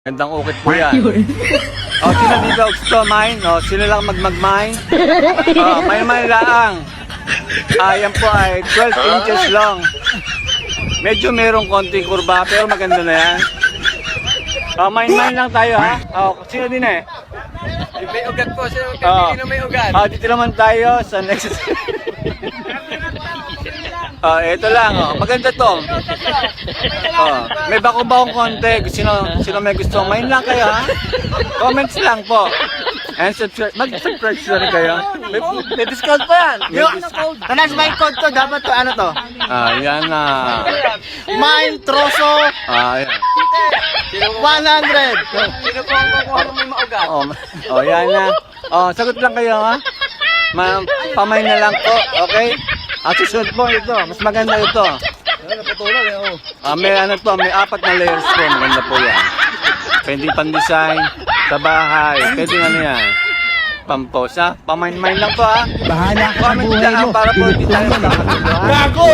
Gandang ukit po yan. O, sino dito gusto mine? O, sino lang magmine? O, may laang. Yan po ay 12 inches long. Medyo merong konting kurba, pero maganda na yan. O, mine lang tayo ha. O, sino din eh? May ugat po siya. Kanino may ugat? O, dito naman tayo sa next. Ito lang, maganda to. May bako-bakong konti. Sino may gusto? Main lang kayo, ha? Comments lang po. And subscribe. Mag-subscribe na rin kayo. May discount pa yan. Tanas may code to, dapat to ano to? Yan na. Mine troso Yan. 100. Sino po ang kukuha ng may maugat? Yan na. Sagot lang kayo, ha? Pamay na lang po, okay? Susunod po ito. Mas maganda ito. May ano to, may 4 na layers po. Maganda po yan. Pwede pan-design sa bahay. Pwede ano yan. Pampos, ha? Pamain-main lang po, ha? Bahala ka sa Comment buhay dyan, ha? mo. Para po hindi tayo magkakatulo, ha? Gago!